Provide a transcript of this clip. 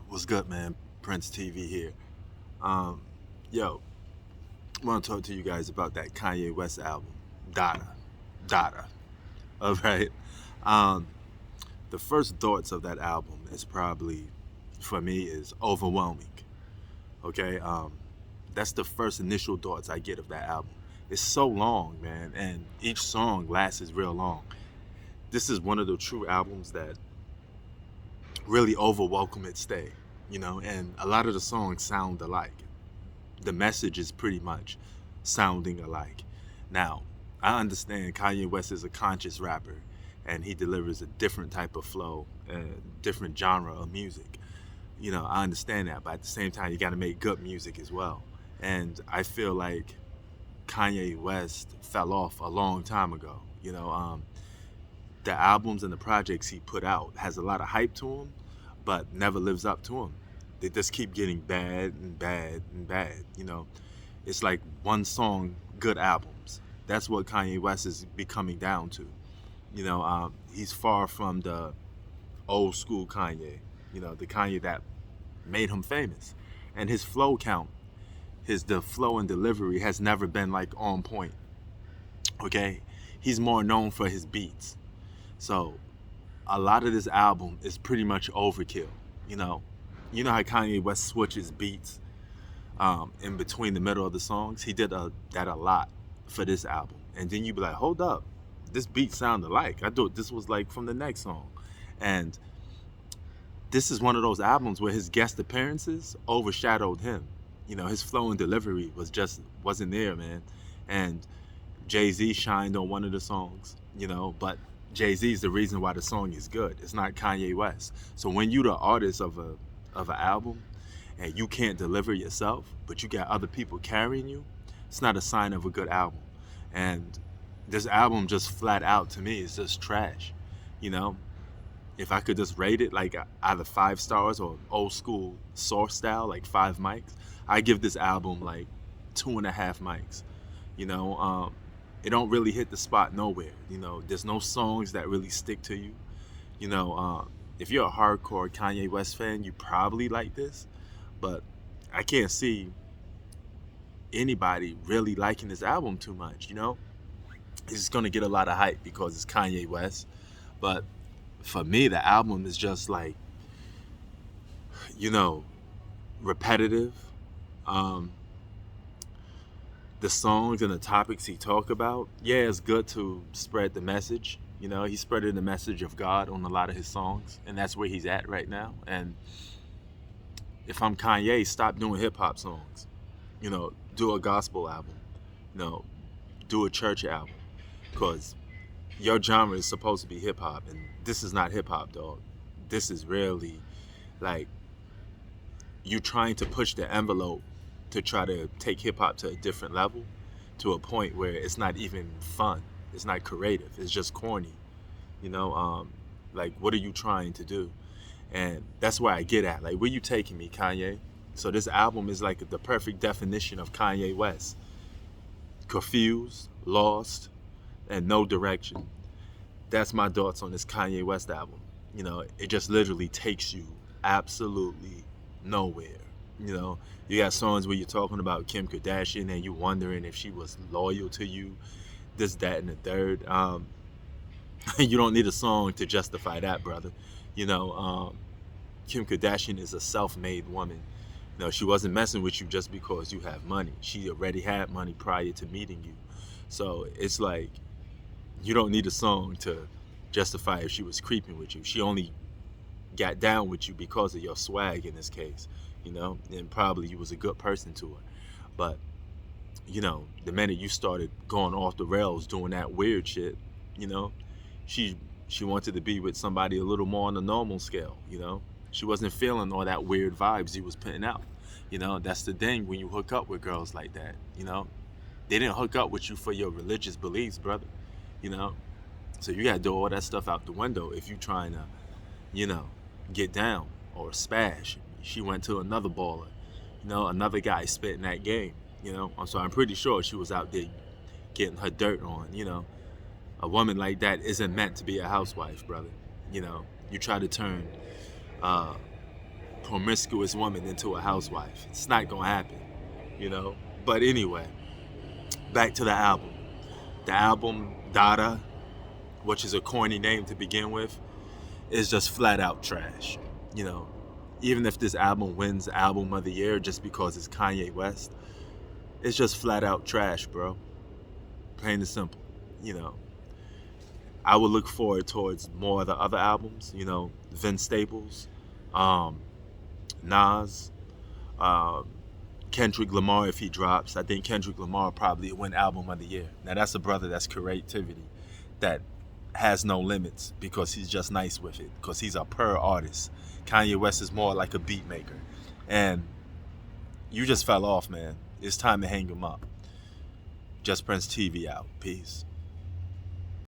What's good, man? Prince TV here. Um, yo, I want to talk to you guys about that Kanye West album, Donda. Donda. All right. Um, the first thoughts of that album is probably, for me, is overwhelming. Okay. That's the first initial thoughts I get of that album. It's so long, man, and each song lasts real long. This is one of the true albums that really overwhelm its stay, and a lot of the songs sound alike. The message is pretty much sounding alike. Now, I understand Kanye West is a conscious rapper and he delivers a different type of flow, a different genre of music. I understand that, but at the same time, you got to make good music as well. And I feel like Kanye West fell off a long time ago. The albums and the projects he put out has a lot of hype to them, but never lives up to them. They just keep getting bad and bad and bad. It's like one song, good albums. That's what Kanye West is becoming down to. He's far from the old school Kanye. The Kanye that made him famous, and his flow count, the flow and delivery has never been like on point. Okay, he's more known for his beats. So a lot of this album is pretty much overkill. You know, how Kanye West switches beats in between the middle of the songs. He did that a lot for this album, and then you be like, hold up, this beat sounded alike. I thought this was like from the next song, and this is one of those albums where his guest appearances overshadowed him. His flow and delivery wasn't there, man. And Jay-Z shined on one of the songs, but Jay-Z is the reason why the song is good. It's not Kanye West. So when you the artist of an album and you can't deliver yourself, but you got other people carrying you, it's not a sign of a good album. And this album just flat out to me is just trash. If I could just rate it like either 5 stars or old school source style, like 5 mics, I give this album like 2.5 mics. It don't really hit the spot nowhere. There's no songs that really stick to you. If you're a hardcore Kanye West fan, you probably like this, but I can't see anybody really liking this album too much. It's gonna get a lot of hype because it's Kanye West, but for me, the album is just like, repetitive. Um, the songs and the topics he talk about, yeah, it's good to spread the message. He's spreading the message of God on a lot of his songs, and that's where he's at right now. And if I'm Kanye, stop doing hip hop songs. Do a gospel album. Do a church album, because your genre is supposed to be hip hop, and this is not hip hop, dog. This is really like you trying to push the envelope to try to take hip hop to a different level, to a point where it's not even fun. It's not creative. It's just corny. Like, what are you trying to do? And that's where I get at. Like, where you taking me, Kanye? So this album is like the perfect definition of Kanye West. Confused, lost, and no direction. That's my thoughts on this Kanye West album. It just literally takes you absolutely nowhere. You got songs where you're talking about Kim Kardashian and you wondering if she was loyal to you, this, that, and the third. You don't need a song to justify that, brother. Kim Kardashian is a self-made woman. She wasn't messing with you just because you have money. She already had money prior to meeting you. So it's like, you don't need a song to justify if she was creeping with you. She only got down with you because of your swag in this case, and probably you was a good person to her. But, the minute you started going off the rails doing that weird shit, she wanted to be with somebody a little more on the normal scale, She wasn't feeling all that weird vibes you was putting out. That's the thing when you hook up with girls like that, They didn't hook up with you for your religious beliefs, brother. So you gotta do all that stuff out the window if you trying to, get down or spash. She went to another baller, another guy spitting that game, So I'm pretty sure she was out there getting her dirt on, A woman like that isn't meant to be a housewife, brother. You try to turn promiscuous woman into a housewife. It's not gonna happen, you know. But anyway, back to the album. The album Donda, which is a corny name to begin with, is just flat out trash. You know, even if this album wins Album of the Year just because it's Kanye West, it's just flat out trash, bro. Plain and simple. You know, I would look forward towards more of the other albums. You know, Vince Staples, Nas, um, Kendrick Lamar if he drops. I think Kendrick Lamar probably win Album of the Year. Now that's a brother that's creativity that has no limits because he's just nice with it because he's a pure artist. Kanye West is more like a beat maker. And you just fell off, man. It's time to hang him up. Just Prince TV out. Peace.